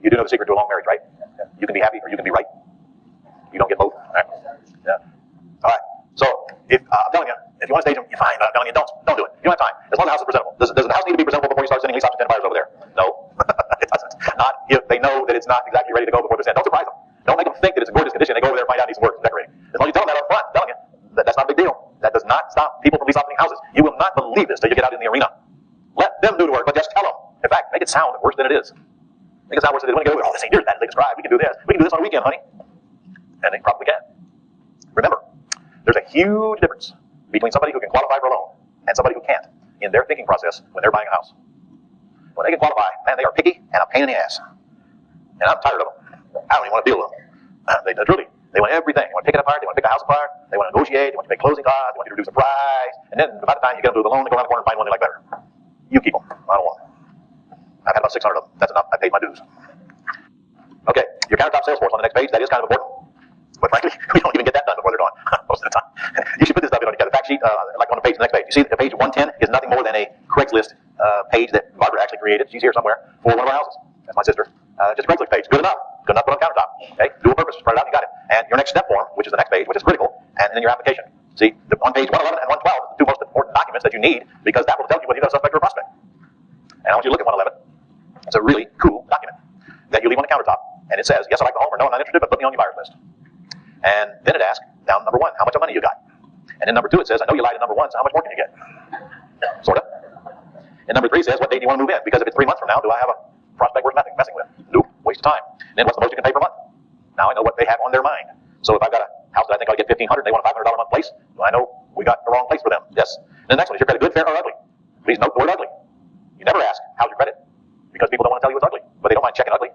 You do know the secret to a long marriage, right? You can be happy or you can be right. You don't get both. All right. Yeah. All right. So if I'm telling you, if you want to stage them, you're fine. But I'm telling you, don't do it. You don't have time. As long as the house is presentable. Does the house need to be presentable before you start sending lease option tender buyers over there? No, it doesn't. Not if they know that it's not exactly ready to go before they send. Don't surprise them. Don't make them think that it's in gorgeous condition. They go over there and find out it needs some work and decorating. As long as you tell them that up front, telling you that's not a big deal. That does not stop people from lease optioning houses. You will not believe this till you get out in the arena. Let them do the work, but just tell them. In fact, make it sound worse than it is. Make it sound worse than it is. When you go, oh, this ain't near that they described. We can do this. We can do this on a weekend, honey. And they probably can. Remember, there's a huge difference between somebody who can qualify for a loan and somebody who can't in their thinking process when they're buying a house. When they can qualify, man, they are picky and a pain in the ass. And I'm tired of them. I don't even want to deal with them. They want everything. They want to pick it apart. They want to pick the house apart. They want to negotiate. They want to make closing costs. They want you to reduce the price. And then by the time you get them to the loan, they go around the corner and find one they like better. You keep them. I don't want them. I've had about 600 of them. That's enough. I paid my dues. Okay, your countertop sales force on the next page. That is kind of important. But frankly, we don't even get that done before they're done most of the time. You should put this stuff on the fact sheet, like on the page, the next page. You see, the page 110 is nothing more than a Craigslist page that Barbara actually created. She's here somewhere for one of our houses. That's my sister. Just a Craigslist page. Good enough. Good enough. Put on the countertop. Okay, dual purpose. Spread it out. You got it. And your next step form, which is the next page, which is critical, and then your application. See, on page 111 and 112 are the two most important documents that you need because that will tell you whether you've got a suspect or a prospect. And I want you to look at 111. It's a really cool document that you leave on the countertop, and it says, yes, I like the home, or no, I'm not interested, but put me on your buyer's list. And then it asks, down number 1, how much money you got? And then number 2, it says, I know you lied at number 1, so how much more can you get? Sort of. And number 3 says, what date do you want to move in? Because if it's 3 months from now, do I have a prospect worth messing with? Nope, waste of time. And then what's the most you can pay per month? Now I know what they have on their mind. So if I've got a house that I think I'll get $1,500, they want a $500 a month place, well, I know we got the wrong place for them. Yes. And the next one, is your credit good, fair, or ugly? Please note the word ugly. You never ask, how's your credit? Because people don't want to tell you it's ugly, but they don't mind checking ugly.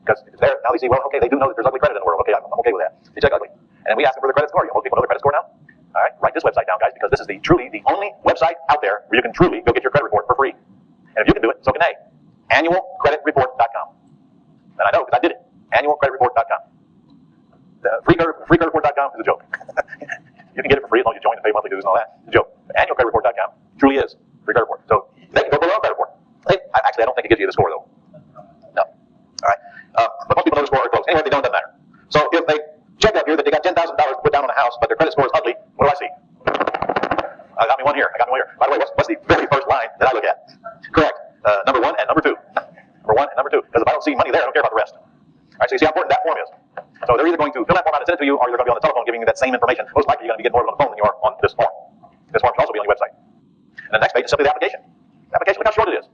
Because it's there. Now they see, well, okay, they do know that there's ugly credit in the world. Okay, I'm okay with that. They check ugly. And then we ask them for their credit score. Most people know their credit score now. All right, write this website down, guys, because this is truly the only website out there where you can truly go get your credit report for free. And if you can do it, so can they. Annualcreditreport.com. And I know because I did it. Annualcreditreport.com. Freecreditreport.com is a joke. You can get it for free as long as you join and pay monthly dues and all that. It's a joke. Annualcreditreport.com truly is free credit report. So they can go below credit report. Actually, I don't think it gives you the score though. No. All right. But most people know the score or close. Anyway, if they don't, it doesn't matter. So if they check up here that they got $10,000 to put down on a house, but their credit score is ugly, what do I see? I got me one here. By the way, what's the very first line that I look at? Correct. Number 1 and number 2. Number 1 and number 2. Because if I don't see money there, I don't care about the rest. All right, so you see how important that form is. So they're either going to fill that form out and send it to you, or they're going to be on the telephone giving you that same information. Most likely you're going to be getting more on the phone than you are on this form. This form should also be on your website. And the next page is simply the application. The application, look how short it is.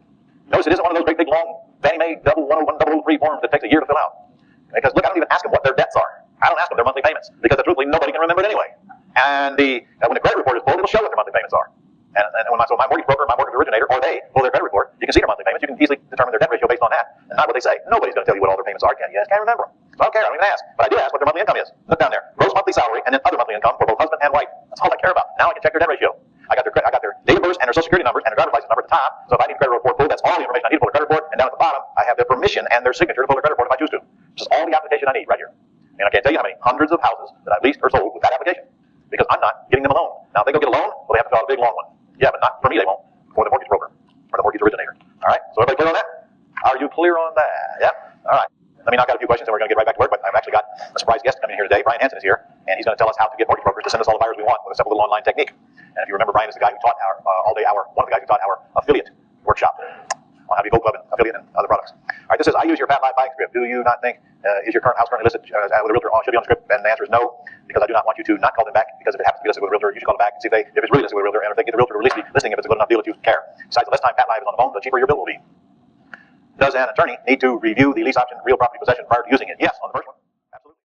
Notice it isn't one of those great big long Fannie Mae 101, 003 forms that takes a year to fill out. Because look, I don't even ask them what their debts are. I don't ask them their monthly payments because truthfully nobody can remember it anyway. And when the credit report is pulled, it'll show what their monthly payments are. And when my mortgage broker, my mortgage originator, or they pull their credit report, you can see their monthly payments. You can easily determine their debt ratio based on that, and not what they say. Nobody's going to tell you what all their payments are. Can you? Can't remember them. I don't care. I don't even ask. But I do ask what their monthly income is. Look down there. Gross monthly salary, and then other monthly income for both husband and wife. That's all I care about. Now I can check their debt ratio. I got their date of birth and their social security numbers and their driver's license number at the top. So if I need a credit report pulled, that's all the information I need to pull a credit report. And down at the bottom, I have their permission and their signature to pull a credit report if I choose to. Which is all the application I need right here. And I can't tell you how many hundreds of houses that I've leased or sold with that application. Because I'm not getting them a loan. Now if they go get a loan, well they have to fill out a big long one. Yeah, but not for me, they won't. For the mortgage broker or the mortgage originator. All right, so everybody clear on that? Are you clear on that? Yeah? All right. Let me knock out a few questions and we're going to get right back to work, but I've actually got a surprise guest coming in here today. Brian Hansen is here, and he's going to tell us how to get mortgage brokers to send us all the buyers we want with a simple little online technique. And if you remember, Brian is the guy who taught one of the guys who taught our affiliate workshop on how to be Gold Club and affiliate and other products. All right, this says, I use your Pat Live buying script. Do you not think, is your current house currently listed with a realtor? Should be on the script? And the answer is no, because I do not want you to not call them back, because if it happens to be listed with a realtor, you should call them back and see if it's really listed with a realtor, and if they get the realtor to release the listing, if it's a good enough deal that you care. Besides, the less time Pat Live is on the phone, the cheaper your bill will be. Does an attorney need to review the lease option real property possession prior to using it? Yes, on the first one.